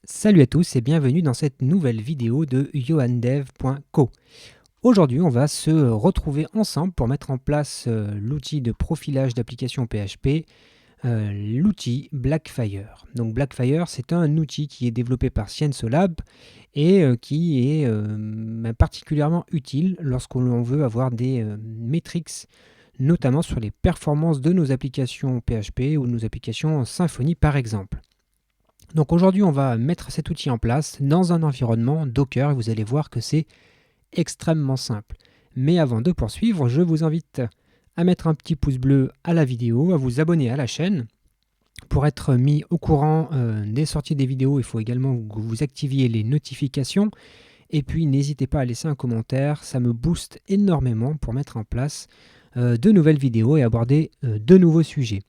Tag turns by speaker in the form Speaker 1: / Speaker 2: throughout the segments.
Speaker 1: Salut à tous et bienvenue dans cette nouvelle vidéo de johandev.co. Aujourd'hui, on va se retrouver ensemble pour mettre en place l'outil de profilage d'applications PHP, l'outil Blackfire. Donc Blackfire, c'est un outil qui est développé par ScienceLab et qui est particulièrement utile lorsqu'on veut avoir des métriques, notamment sur les performances de nos applications PHP ou de nos applications Symfony par exemple. Donc aujourd'hui, on va mettre cet outil en place dans un environnement Docker et vous allez voir que c'est extrêmement simple. Mais avant de poursuivre, je vous invite à mettre un petit pouce bleu à la vidéo, à vous abonner à la chaîne. Pour être mis au courant des sorties des vidéos, il faut également que vous activiez les notifications. Et puis n'hésitez pas à laisser un commentaire, ça me booste énormément pour mettre en place de nouvelles vidéos et aborder de nouveaux sujets.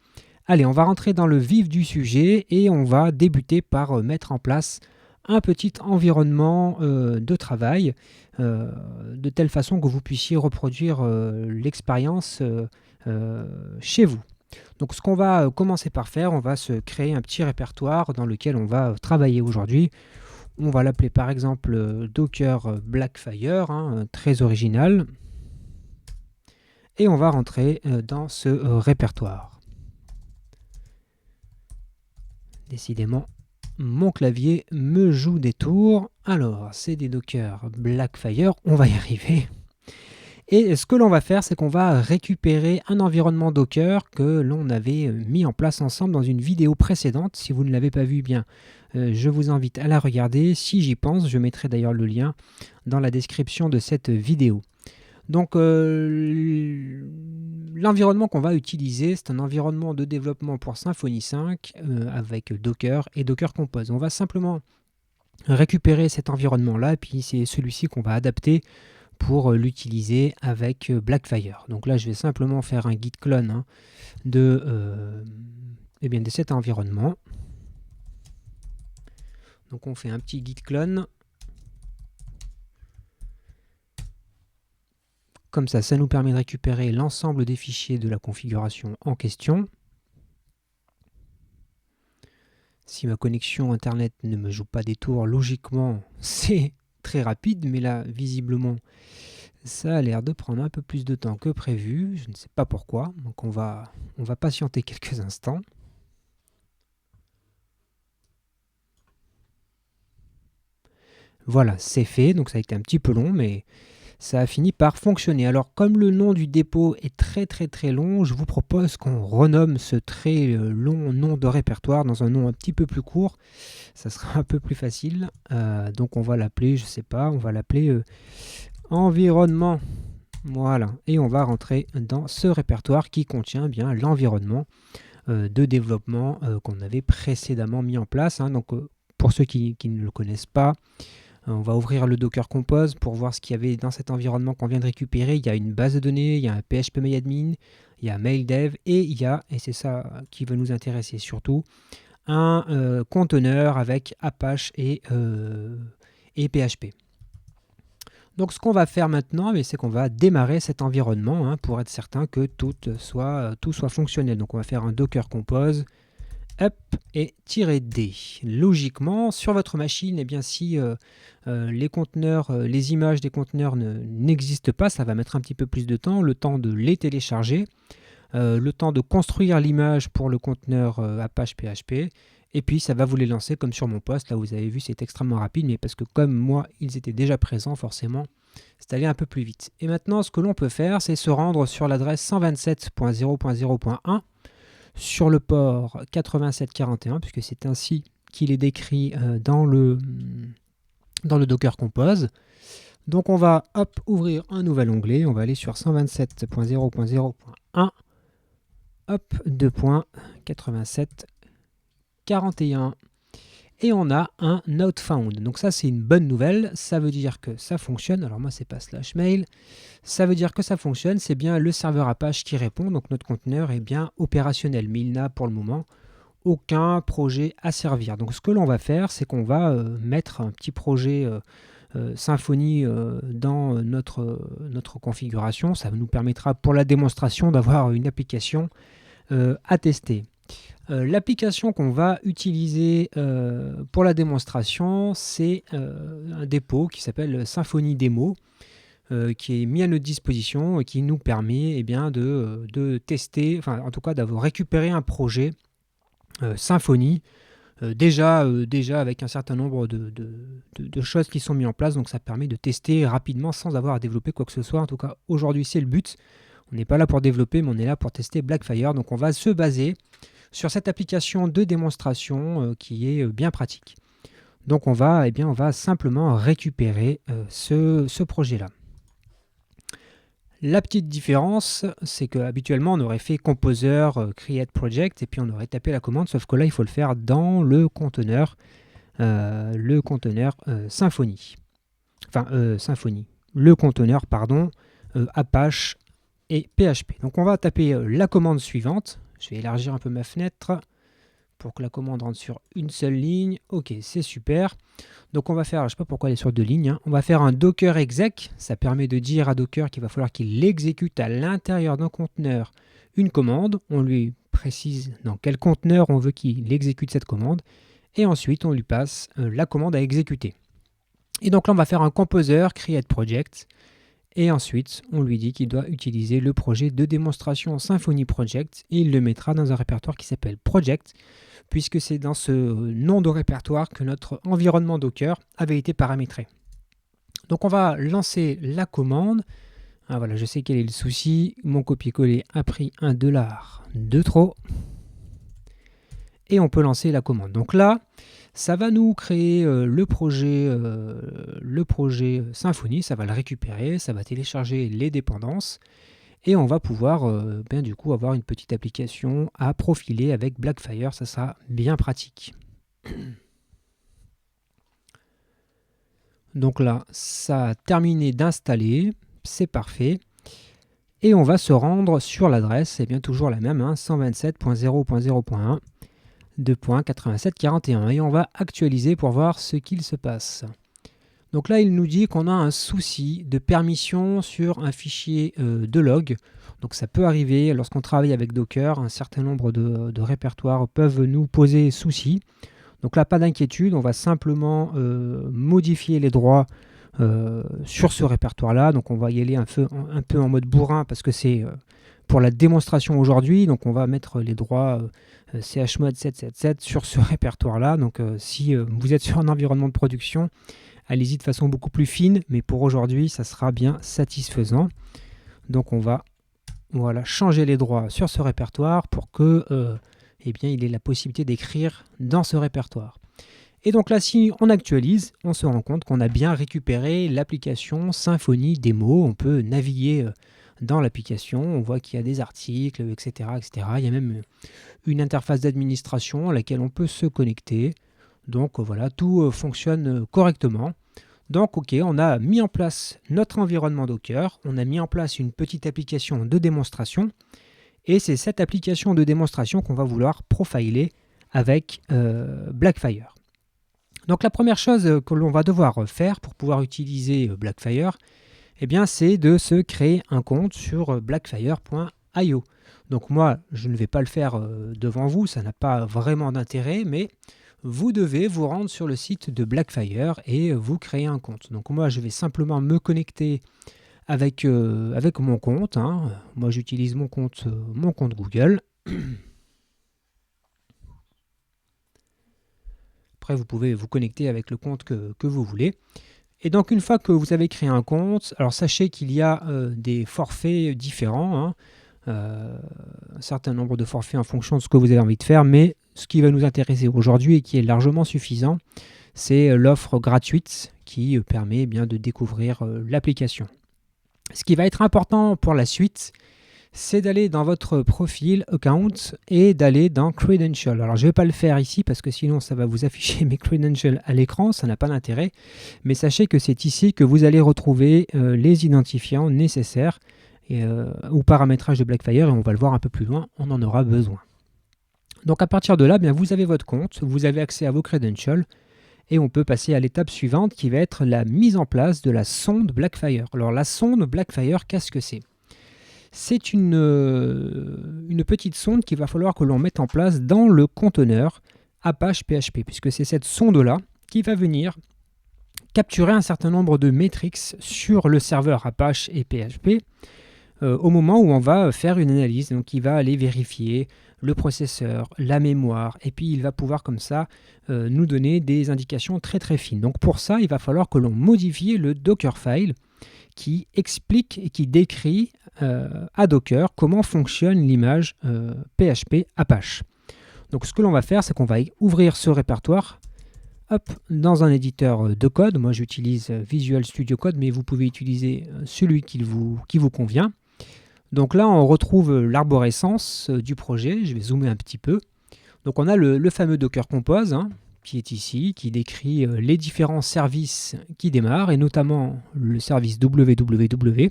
Speaker 1: Allez, on va rentrer dans le vif du sujet et on va débuter par mettre en place un petit environnement de travail de telle façon que vous puissiez reproduire l'expérience chez vous. Donc ce qu'on va commencer par faire, on va se créer un petit répertoire dans lequel on va travailler aujourd'hui. On va l'appeler par exemple Docker Blackfire, très original. Et on va rentrer dans ce répertoire. Décidément, mon clavier me joue des tours. Alors, c'est des Docker Blackfire, on va y arriver. Et ce que l'on va faire, c'est qu'on va récupérer un environnement Docker que l'on avait mis en place ensemble dans une vidéo précédente. Si vous ne l'avez pas vu, bien, je vous invite à la regarder. Si j'y pense, je mettrai d'ailleurs le lien dans la description de cette vidéo. Donc l'environnement qu'on va utiliser, c'est un environnement de développement pour Symfony 5 avec Docker et Docker Compose. On va simplement récupérer cet environnement-là, et puis c'est celui-ci qu'on va adapter pour l'utiliser avec Blackfire. Donc là, je vais simplement faire un git clone de cet environnement. Donc on fait un petit git clone. Comme ça nous permet de récupérer l'ensemble des fichiers de la configuration en question. Si ma connexion Internet ne me joue pas des tours, logiquement, c'est très rapide, mais là, visiblement, ça a l'air de prendre un peu plus de temps que prévu. Je ne sais pas pourquoi, donc on va patienter quelques instants. Voilà, c'est fait, donc ça a été un petit peu long, mais ça a fini par fonctionner. Alors comme le nom du dépôt est très long, je vous propose qu'on renomme ce très long nom de répertoire dans un nom un petit peu plus court. Ça sera un peu plus facile. Donc on va l'appeler, je sais pas, on va l'appeler environnement. Voilà, et on va rentrer dans ce répertoire qui contient bien l'environnement de développement qu'on avait précédemment mis en place. Donc pour ceux qui ne le connaissent pas, on va ouvrir le Docker Compose pour voir ce qu'il y avait dans cet environnement qu'on vient de récupérer. Il y a une base de données, il y a un PHPMyAdmin, il y a MailDev et il y a, et c'est ça qui va nous intéresser surtout, un conteneur avec Apache et PHP. Donc ce qu'on va faire maintenant, c'est qu'on va démarrer cet environnement pour être certain que tout soit fonctionnel. Donc on va faire un Docker Compose up et -d. Logiquement, sur votre machine, si les conteneurs, les images des conteneurs n'existent pas, ça va mettre un petit peu plus de temps, le temps de les télécharger, le temps de construire l'image pour le conteneur Apache PHP, et puis ça va vous les lancer comme sur mon poste. Là, vous avez vu, c'est extrêmement rapide, mais parce que comme moi, ils étaient déjà présents, forcément, c'est allé un peu plus vite. Et maintenant, ce que l'on peut faire, c'est se rendre sur l'adresse 127.0.0.1, sur le port 8741, puisque c'est ainsi qu'il est décrit dans le Docker Compose. Donc on va ouvrir un nouvel onglet, on va aller sur 127.0.0.1, 2.87.41, et on a un not found. Donc ça, c'est une bonne nouvelle, ça veut dire que ça fonctionne. Alors moi, c'est pas /mail, ça veut dire que ça fonctionne, c'est bien le serveur Apache qui répond, donc notre conteneur est bien opérationnel, mais il n'a pour le moment aucun projet à servir. Donc ce que l'on va faire, c'est qu'on va mettre un petit projet Symfony dans notre configuration. Ça nous permettra pour la démonstration d'avoir une application à tester. L'application qu'on va utiliser pour la démonstration, c'est un dépôt qui s'appelle Symfony Demo, qui est mis à notre disposition et qui nous permet de tester, enfin en tout cas d'avoir récupéré un projet Symfony, déjà avec un certain nombre de choses qui sont mises en place, donc ça permet de tester rapidement sans avoir à développer quoi que ce soit. En tout cas, aujourd'hui, c'est le but. On n'est pas là pour développer, mais on est là pour tester Blackfire. Donc on va se baser sur cette application de démonstration qui est bien pratique. Donc on va simplement récupérer ce projet-là. La petite différence, c'est qu'habituellement on aurait fait Composer, Create Project, et puis on aurait tapé la commande, sauf que là il faut le faire dans le conteneur Symfony. Symfony. Le conteneur, Apache et PHP. Donc on va taper la commande suivante. Je vais élargir un peu ma fenêtre pour que la commande rentre sur une seule ligne. Ok, c'est super. Donc on va faire, je ne sais pas pourquoi elle est sur 2 lignes, on va faire un docker exec. Ça permet de dire à Docker qu'il va falloir qu'il exécute à l'intérieur d'un conteneur une commande. On lui précise dans quel conteneur on veut qu'il exécute cette commande. Et ensuite, on lui passe la commande à exécuter. Et donc là, on va faire un composer, create project. Et ensuite, on lui dit qu'il doit utiliser le projet de démonstration Symfony Project et il le mettra dans un répertoire qui s'appelle Project, puisque c'est dans ce nom de répertoire que notre environnement Docker avait été paramétré. Donc on va lancer la commande. Ah voilà, je sais quel est le souci. Mon copier-coller a pris $1 de trop. Et on peut lancer la commande. Donc là, ça va nous créer le projet Symfony, ça va le récupérer, ça va télécharger les dépendances et on va pouvoir avoir une petite application à profiler avec Blackfire, ça sera bien pratique. Donc là, ça a terminé d'installer, c'est parfait. Et on va se rendre sur l'adresse, c'est bien toujours la même, 127.0.0.1. 2.8741 et on va actualiser pour voir ce qu'il se passe. Donc là, il nous dit qu'on a un souci de permission sur un fichier de log. Donc ça peut arriver lorsqu'on travaille avec Docker, un certain nombre de répertoires peuvent nous poser souci. Donc là, pas d'inquiétude, on va simplement modifier les droits sur ce répertoire-là. Donc on va y aller un peu en mode bourrin parce que c'est pour la démonstration aujourd'hui. Donc on va mettre les droits chmod 777 sur ce répertoire-là. Donc si vous êtes sur un environnement de production, allez-y de façon beaucoup plus fine, mais pour aujourd'hui, ça sera bien satisfaisant. Donc on va changer les droits sur ce répertoire pour que il ait la possibilité d'écrire dans ce répertoire. Et donc là, si on actualise, on se rend compte qu'on a bien récupéré l'application Symfony Demo. On peut naviguer dans l'application, on voit qu'il y a des articles, etc., etc. Il y a même une interface d'administration à laquelle on peut se connecter. Donc voilà, tout fonctionne correctement. Donc ok, on a mis en place notre environnement Docker, on a mis en place une petite application de démonstration, et c'est cette application de démonstration qu'on va vouloir profiler avec Blackfire. Donc la première chose que l'on va devoir faire pour pouvoir utiliser Blackfire, c'est de se créer un compte sur blackfire.io. Donc moi, je ne vais pas le faire devant vous, ça n'a pas vraiment d'intérêt, mais vous devez vous rendre sur le site de Blackfire et vous créer un compte. Donc moi, je vais simplement me connecter avec mon compte. Moi, j'utilise mon compte Google. Après, vous pouvez vous connecter avec le compte que vous voulez. Et donc, une fois que vous avez créé un compte, alors sachez qu'il y a des forfaits différents, un certain nombre de forfaits en fonction de ce que vous avez envie de faire, mais ce qui va nous intéresser aujourd'hui et qui est largement suffisant, c'est l'offre gratuite qui permet de découvrir l'application. Ce qui va être important pour la suite, c'est d'aller dans votre profil account et d'aller dans Credentials. Alors je ne vais pas le faire ici parce que sinon ça va vous afficher mes credentials à l'écran, ça n'a pas d'intérêt. Mais sachez que c'est ici que vous allez retrouver les identifiants nécessaires au paramétrage de Blackfire et on va le voir un peu plus loin, on en aura besoin. Donc à partir de là, vous avez votre compte, vous avez accès à vos credentials et on peut passer à l'étape suivante qui va être la mise en place de la sonde Blackfire. Alors la sonde Blackfire, qu'est-ce que c'est ? C'est une petite sonde qu'il va falloir que l'on mette en place dans le conteneur Apache PHP, puisque c'est cette sonde-là qui va venir capturer un certain nombre de métriques sur le serveur Apache et PHP au moment où on va faire une analyse. Donc il va aller vérifier le processeur, la mémoire, et puis il va pouvoir comme ça nous donner des indications très très fines. Donc pour ça, il va falloir que l'on modifie le Dockerfile qui explique et qui décrit à Docker comment fonctionne l'image PHP Apache. Donc ce que l'on va faire, c'est qu'on va ouvrir ce répertoire dans un éditeur de code. Moi j'utilise Visual Studio Code, mais vous pouvez utiliser celui qui vous convient. Donc là on retrouve l'arborescence du projet. Je vais zoomer un petit peu. Donc on a le fameux Docker Compose qui est ici, qui décrit les différents services qui démarrent, et notamment le service www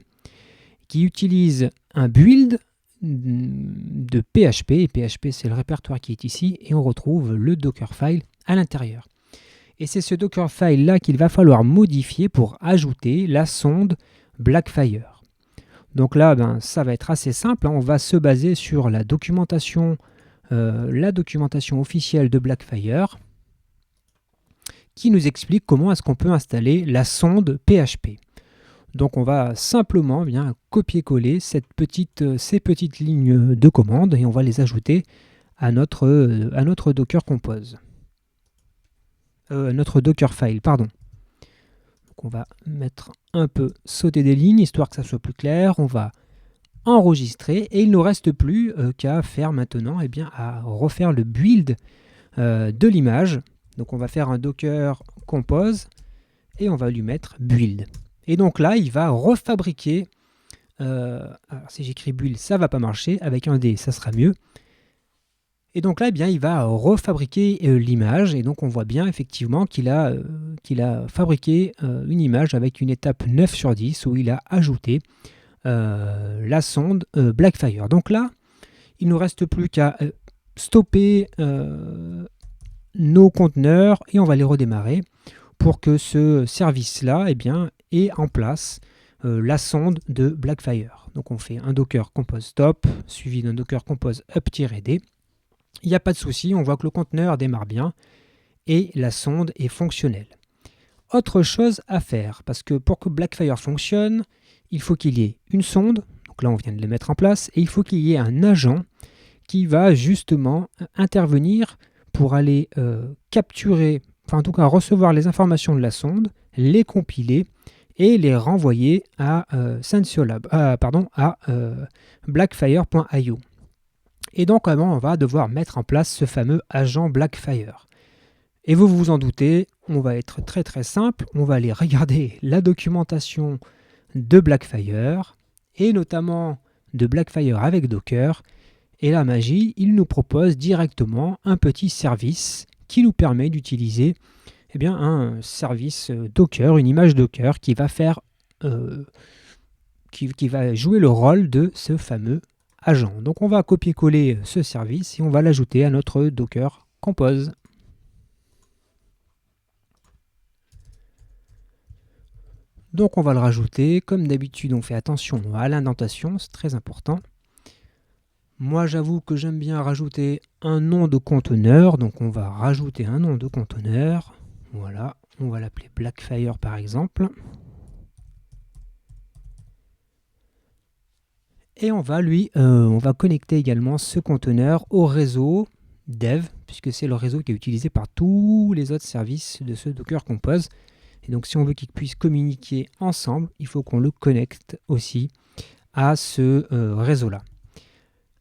Speaker 1: qui utilise un build de PHP, et PHP c'est le répertoire qui est ici, et on retrouve le Dockerfile à l'intérieur. Et c'est ce Dockerfile là qu'il va falloir modifier pour ajouter la sonde Blackfire. Donc là, ça va être assez simple, on va se baser sur la documentation officielle de Blackfire, qui nous explique comment est-ce qu'on peut installer la sonde PHP. Donc on va simplement copier-coller ces petites lignes de commande et on va les ajouter à notre Docker Compose. Notre Dockerfile, pardon. Donc on va sauter des lignes histoire que ça soit plus clair. On va enregistrer et il ne nous reste plus qu'à faire maintenant à refaire le build de l'image. Donc on va faire un Docker Compose et on va lui mettre build. Et donc là, il va refabriquer, alors si j'écris build, ça ne va pas marcher, avec un D, ça sera mieux. Et donc là, il va refabriquer l'image, et donc on voit bien effectivement qu'il a fabriqué une image avec une étape 9 sur 10, où il a ajouté la sonde Blackfire. Donc là, il ne nous reste plus qu'à stopper nos conteneurs, et on va les redémarrer pour que ce service-là ait en place la sonde de Blackfire. Donc on fait un Docker Compose stop, suivi d'un Docker Compose up-d. Il n'y a pas de souci, on voit que le conteneur démarre bien et la sonde est fonctionnelle. Autre chose à faire, parce que pour que Blackfire fonctionne, il faut qu'il y ait une sonde, donc là on vient de les mettre en place, et il faut qu'il y ait un agent qui va justement intervenir pour aller capturer, enfin en tout cas recevoir les informations de la sonde, les compiler et les renvoyer à blackfire.io. Et donc on va devoir mettre en place ce fameux agent Blackfire. Et vous vous en doutez, on va être très très simple, on va aller regarder la documentation de Blackfire, et notamment de Blackfire avec Docker, et la magie, il nous propose directement un petit service qui nous permet d'utiliser un service Docker, une image Docker qui va faire qui va jouer le rôle de ce fameux agent. Donc on va copier-coller ce service et on va l'ajouter à notre Docker Compose. Donc on va le rajouter. Comme d'habitude, on fait attention à l'indentation, c'est très important. Moi, j'avoue que j'aime bien rajouter un nom de conteneur, donc on va rajouter un nom de conteneur. Voilà, on va l'appeler Blackfire par exemple. Et on va connecter également ce conteneur au réseau dev, puisque c'est le réseau qui est utilisé par tous les autres services de ce Docker Compose. Et donc si on veut qu'ils puissent communiquer ensemble, il faut qu'on le connecte aussi à ce réseau-là.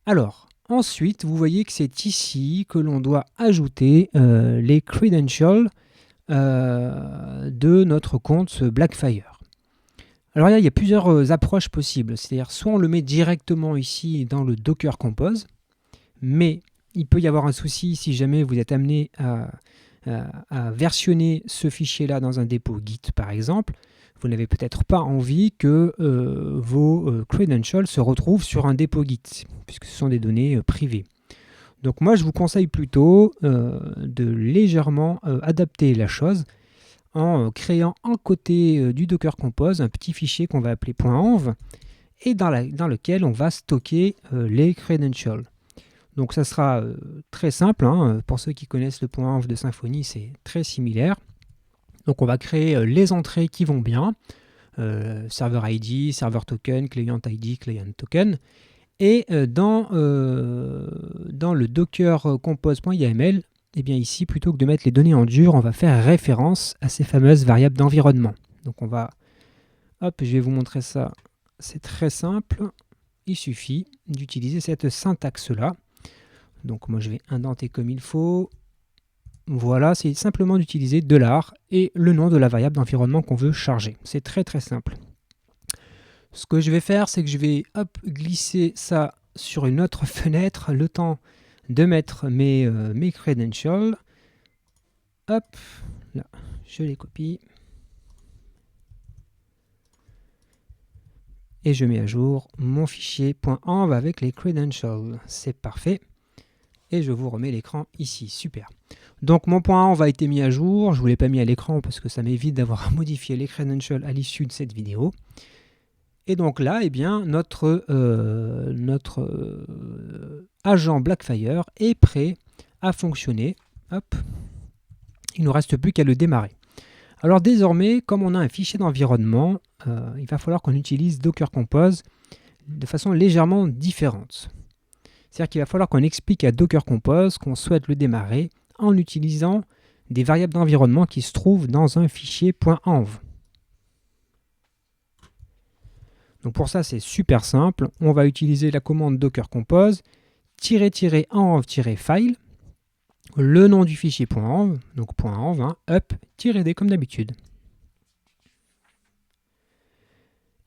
Speaker 1: Alors, ensuite, vous voyez que c'est ici que l'on doit ajouter les credentials de notre compte Blackfire. Alors il y a plusieurs approches possibles, c'est-à-dire soit on le met directement ici dans le Docker Compose, mais il peut y avoir un souci si jamais vous êtes amené à versionner ce fichier-là dans un dépôt Git par exemple. Vous n'avez peut-être pas envie que vos credentials se retrouvent sur un dépôt Git, puisque ce sont des données privées. Donc moi, je vous conseille plutôt de légèrement adapter la chose en créant en côté du Docker Compose un petit fichier qu'on va appeler .env et dans lequel on va stocker les credentials. Donc ça sera très simple, hein. Pour ceux qui connaissent le .env de Symfony, c'est très similaire. Donc on va créer les entrées qui vont bien, serveur ID, serveur token, client ID, client token. Et dans le docker compose.yml, eh bien ici, plutôt que de mettre les données en dur, on va faire référence à ces fameuses variables d'environnement. Donc on va, hop, je vais vous montrer ça, c'est très simple. Il suffit d'utiliser cette syntaxe-là. Donc moi je vais indenter comme il faut. Voilà, c'est simplement d'utiliser $, et le nom de la variable d'environnement qu'on veut charger. C'est très très simple. Ce que je vais faire, c'est que je vais glisser ça sur une autre fenêtre, le temps de mettre mes credentials. Hop, là, je les copie. Et je mets à jour mon fichier .env avec les credentials. C'est parfait. Et je vous remets l'écran ici. Super. Donc mon .env a été mis à jour. Je ne vous l'ai pas mis à l'écran parce que ça m'évite d'avoir à modifier les credentials à l'issue de cette vidéo. Et donc là, eh bien, notre agent Blackfire est prêt à fonctionner. Hop. Il ne nous reste plus qu'à le démarrer. Alors désormais, comme on a un fichier d'environnement, il va falloir qu'on utilise Docker Compose de façon légèrement différente. C'est-à-dire qu'il va falloir qu'on explique à Docker Compose qu'on souhaite le démarrer en utilisant des variables d'environnement qui se trouvent dans un fichier .env. Donc pour ça, c'est super simple. On va utiliser la commande Docker Compose --env-file, le nom du fichier .env, donc .env, hein, up-d comme d'habitude.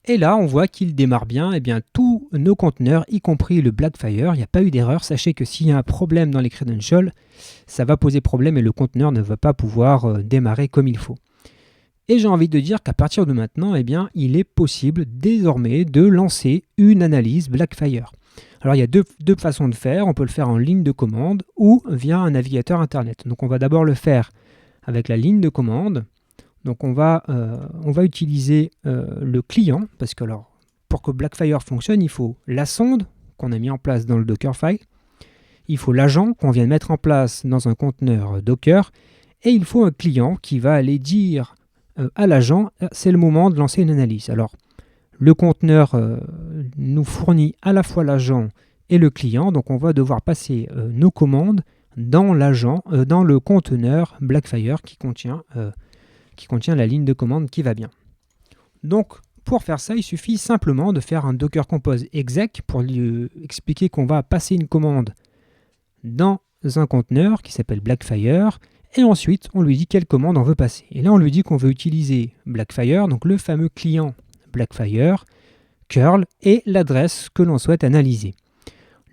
Speaker 1: Et là, on voit qu'il démarre bien, eh bien tous nos conteneurs, y compris le Blackfire. Il n'y a pas eu d'erreur. Sachez que s'il y a un problème dans les credentials, ça va poser problème et le conteneur ne va pas pouvoir démarrer comme il faut. Et j'ai envie de dire qu'à partir de maintenant, eh bien, il est possible désormais de lancer une analyse Blackfire. Alors il y a deux façons de faire. On peut le faire en ligne de commande ou via un navigateur internet. Donc on va d'abord le faire avec la ligne de commande. Donc on va utiliser le client, parce que alors, pour que Blackfire fonctionne, il faut la sonde qu'on a mis en place dans le Dockerfile, il faut l'agent qu'on vient de mettre en place dans un conteneur Docker, et il faut un client qui va aller dire à l'agent, c'est le moment de lancer une analyse. Alors, le conteneur nous fournit à la fois l'agent et le client, donc on va devoir passer nos commandes dans le conteneur Blackfire qui contient la ligne de commande qui va bien. Donc, pour faire ça, il suffit simplement de faire un Docker Compose exec pour lui expliquer qu'on va passer une commande dans un conteneur qui s'appelle Blackfire, et ensuite, on lui dit quelle commande on veut passer. Et là, on lui dit qu'on veut utiliser Blackfire, donc le fameux client Blackfire, curl, et l'adresse que l'on souhaite analyser.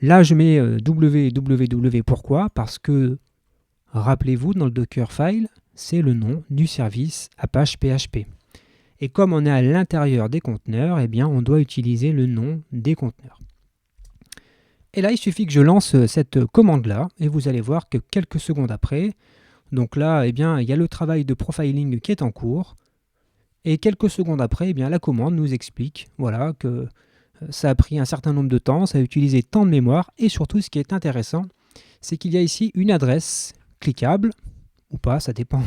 Speaker 1: Là, je mets www. Pourquoi? Parce que, rappelez-vous, dans le Dockerfile, c'est le nom du service Apache PHP. Et comme on est à l'intérieur des conteneurs, eh bien, on doit utiliser le nom des conteneurs. Et là, il suffit que je lance cette commande-là, et vous allez voir que quelques secondes après, donc là, eh bien, il y a le travail de profiling qui est en cours, et quelques secondes après, eh bien, la commande nous explique voilà, que ça a pris un certain nombre de temps, ça a utilisé tant de mémoire, et surtout, ce qui est intéressant, c'est qu'il y a ici une adresse cliquable, ou pas, ça dépend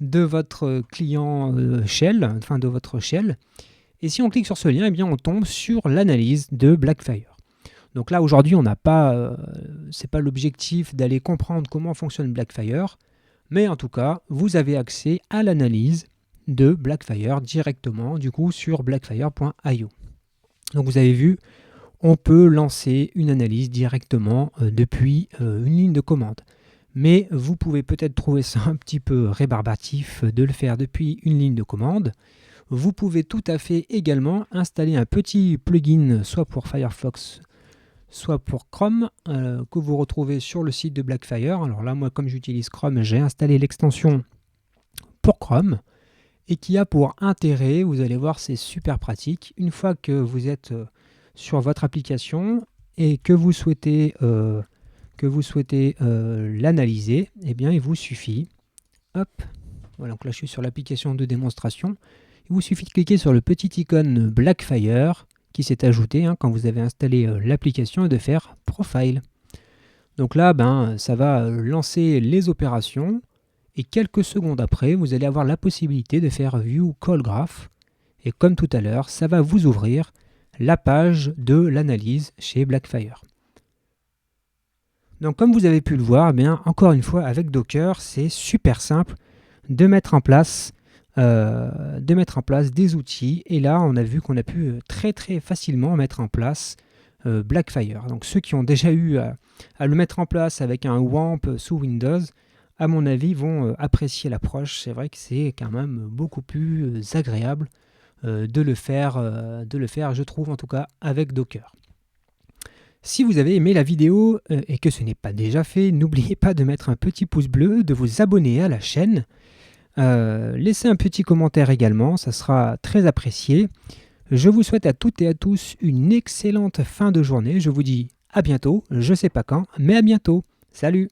Speaker 1: de votre client shell, enfin de votre shell. Et si on clique sur ce lien, eh bien on tombe sur l'analyse de Blackfire. Donc là aujourd'hui, on n'a pas, c'est pas l'objectif d'aller comprendre comment fonctionne Blackfire, mais en tout cas, vous avez accès à l'analyse de Blackfire directement, du coup, sur blackfire.io. Donc vous avez vu, on peut lancer une analyse directement depuis une ligne de commande. Mais vous pouvez peut-être trouver ça un petit peu rébarbatif de le faire depuis une ligne de commande. Vous pouvez tout à fait également installer un petit plugin, soit pour Firefox, soit pour Chrome, que vous retrouvez sur le site de Blackfire. Alors là, moi, comme j'utilise Chrome, j'ai installé l'extension pour Chrome, et qui a pour intérêt, vous allez voir, c'est super pratique. Une fois que vous êtes sur votre application et que vous souhaitez l'analyser, eh bien il vous suffit, hop, voilà, donc là je suis sur l'application de démonstration, Il vous suffit de cliquer sur le petit icône Blackfire qui s'est ajouté quand vous avez installé l'application et de faire Profile. Donc là, ça va lancer les opérations et quelques secondes après, vous allez avoir la possibilité de faire View Call Graph. Et comme tout à l'heure, ça va vous ouvrir la page de l'analyse chez Blackfire. Donc comme vous avez pu le voir, encore une fois avec Docker, c'est super simple de mettre en place des outils. Et là, on a vu qu'on a pu très très facilement mettre en place Blackfire. Donc ceux qui ont déjà eu à le mettre en place avec un WAMP sous Windows, à mon avis, vont apprécier l'approche. C'est vrai que c'est quand même beaucoup plus agréable de le faire, je trouve en tout cas, avec Docker. Si vous avez aimé la vidéo et que ce n'est pas déjà fait, n'oubliez pas de mettre un petit pouce bleu, de vous abonner à la chaîne. Laissez un petit commentaire également, ça sera très apprécié. Je vous souhaite à toutes et à tous une excellente fin de journée. Je vous dis à bientôt, je ne sais pas quand, mais à bientôt. Salut!